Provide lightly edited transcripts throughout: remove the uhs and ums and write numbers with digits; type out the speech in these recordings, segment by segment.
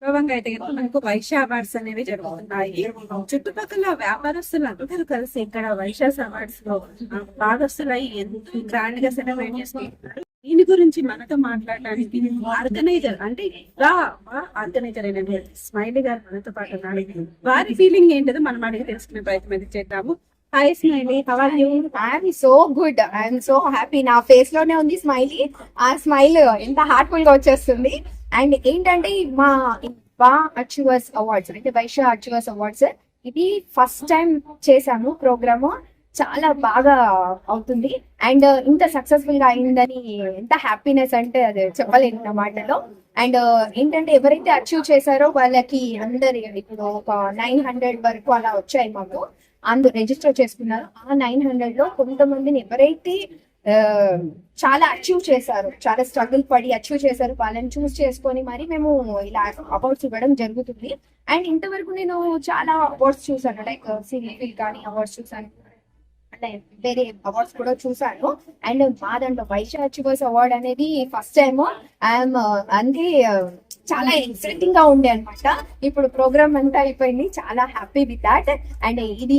గౌరవంగా అయితే కనుక మనకు వైశ్య అవార్డ్స్ అనేవి జరుగుతున్నాయి. చుట్టుపక్కల వ్యాపారస్తులు అందరూ కలిసి ఇక్కడ వైశ్య అవార్డ్స్ లో బాగా వస్తున్నాయి. ఎంతో గ్రాండ్ గా సెలబ్రేట్ చేసుకుంటున్నారు. దీని గురించి మనతో మాట్లాడడానికి ఆర్గనైజర్ అంటే ఆర్గనైజర్ అయిన స్మైలీ గారు మనతో పాటు ఉన్నారు. వారి ఫీలింగ్ ఏంటో మనం అడిగి తెలుసుకునే ప్రయత్నం అయితే చేద్దాము. Hi smiley, how are you? I'm so good, I'm so happy. నా ఫేస్ లోనే ఉంది స్మైలీ. ఆ స్మైల్ ఎంత హార్ట్ఫుల్ గా వచ్చేస్తుంది. అండ్ ఏంటంటే మా అచీవర్స్ అవార్డ్స్ అంటే వైశ్య అచీవర్స్ అవార్డ్స్ ఇది ఫస్ట్ టైం చేశాము ప్రోగ్రాము. చాలా బాగా అవుతుంది అండ్ ఇంత సక్సెస్ఫుల్ గా అయిందని ఎంత హ్యాపీనెస్ అంటే అది చెప్పలేను నా మాటలో. అండ్ ఏంటంటే ఎవరైతే అచీవ్ చేశారో వాళ్ళకి అందరి ఇప్పుడు ఒక 900 వరకు అలా వచ్చాయి మాకు. అందరూ రిజిస్టర్ చేసుకున్నారు. ఆ 900 లో కొంతమందిని ఎవరైతే చాలా అచీవ్ చేశారు, చాలా స్ట్రగుల్ పడి అచీవ్ చేశారు, వాళ్ళని చూస్ చేసుకొని మరి మేము ఇలా అవార్డ్స్ ఇవ్వడం జరుగుతుంది. అండ్ ఇంతవరకు నేను చాలా అవార్డ్స్ చూసాను, లైక్ సినిఫిల్ కానీ అవార్డ్స్ చూసాను, అంటే వేరే అవార్డ్స్ కూడా చూసాను. అండ్ మా దాంట్లో వైశ్య అచీవర్స్ అవార్డ్ అనేది ఫస్ట్ టైం. ఐఎమ్ అంటే చాలా ఎక్సైటింగ్ గా ఉండే అనమాట. ఇప్పుడు ప్రోగ్రామ్ అంతా అయిపోయింది, చాలా హ్యాపీ విత్ దాట్. అండ్ ఇది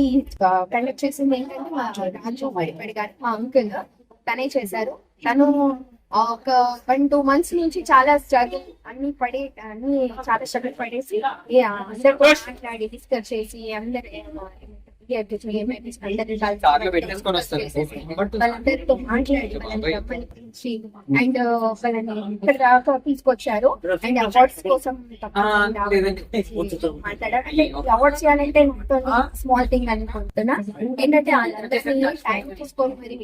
కండక్ట్ చేసింది ఏంటంటే మా రాజు వైపడి గారు, మా అంకుల్, తనే చేశారు. తను ఒక 1-2 months నుంచి చాలా స్ట్రగుల్ అన్ని చాలా స్ట్రగుల్ పడేసి అందరు కూడా మాట్లాడి డిస్కస్ చేసి వాళ్ళందరితో మాట్లాడి వాళ్ళని పిలిచి అండ్ వాళ్ళని ఇక్కడ దాకా తీసుకొచ్చారు. అండ్ అవార్డ్స్ కోసం మాట్లాడారు. అంటే అవార్డ్స్ చేయాలంటే స్మాల్ థింగ్ అనుకుంటున్నా. ఏంటంటే వాళ్ళందరినీ టైం తీసుకొని మరి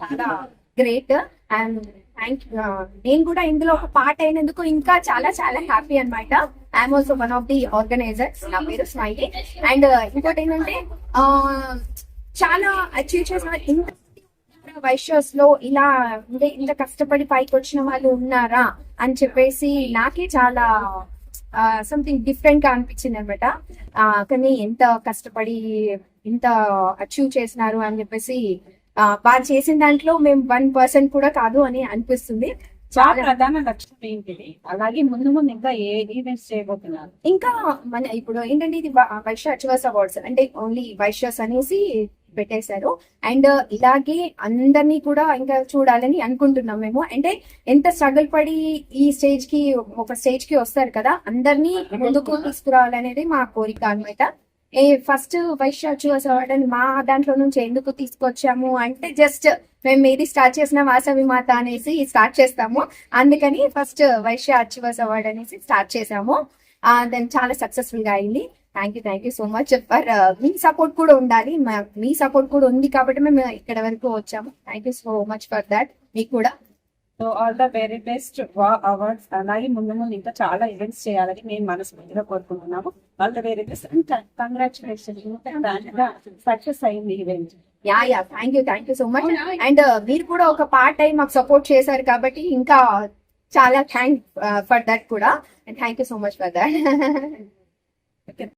చాలా గ్రేట్. అండ్ నేను కూడా ఇందులో ఒక పార్ట్ అయినందుకు ఇంకా చాలా చాలా హ్యాపీ అనమాట. I'm also one of the organisers. నా పేరు స్మైలీ. అండ్ ఇంకోటి ఏంటంటే చాలా అచీవ్ చేసిన ఇంత వైశ్యస్ లో ఇలా అంటే ఇంత కష్టపడి పైకి వచ్చిన వాళ్ళు ఉన్నారా అని చెప్పేసి నాకే చాలా సంథింగ్ డిఫరెంట్ గా అనిపించింది అనమాట. కానీ ఎంత కష్టపడి ఇంత అచీవ్ చేసినారు అని చెప్పేసి వాళ్ళు చేసిన దాంట్లో మేము 1% కూడా కాదు అని అనిపిస్తుంది. చాలా ప్రధాన లక్ష్యం ఏంటిది, అలాగే ముందు ముందు ఇంకా ఏ ఈవెంట్స్ చేయబోతున్నారు? ఇంకా మన ఇప్పుడు ఏంటంటే ఇది వైశ్య అచీవర్స్ అవార్డ్స్ అంటే ఓన్లీ వైశ్యస్ అనేసి పెట్టేశారు. అండ్ ఇలాగే అందరినీ కూడా ఇంకా చూడాలని అనుకుంటున్నాం మేము. అంటే ఎంత స్ట్రగుల్ పడి ఈ స్టేజ్ కి ఒక స్టేజ్ కి వస్తారు కదా, అందరినీ ముందుకు తీసుకురావాలనేది మా కోరిక అనమాట. ఫస్ట్ వైశ్య అచీవర్స్ అవార్డ్ అని మా దాంట్లో నుంచి ఎందుకు తీసుకొచ్చాము అంటే జస్ట్ మేము ఏది స్టార్ట్ చేసిన వాసవి మాత అనేసి స్టార్ట్ చేస్తాము. అందుకని ఫస్ట్ వైశ్య అచీవర్స్ అవార్డ్ అనేసి స్టార్ట్ చేసాము. దాన్ని చాలా సక్సెస్ఫుల్ గా అయింది. Thank you so much for me support కూడా ఉండాలి. మీ సపోర్ట్ కూడా ఉంది కాబట్టి మేము ఇక్కడ వరకు వచ్చాము. Thank you so much for that. మీకు కూడా so all the very best awards. అలాగే ముందు ముందు ఇంకా చాలా ఈవెంట్స్ చేయాలని మేము మనస్ఫూర్తిగా కోరుకుంటున్నాము. All the very best and congratulations. Success అయింది event. Yeah thank you so much. And మీరు కూడా ఒక పార్ట్ టైం మాకు సపోర్ట్ చేశారు కాబట్టి ఇంకా చాలా థ్యాంక్ ఫర్ దట్ కూడా. And thank you so much for that.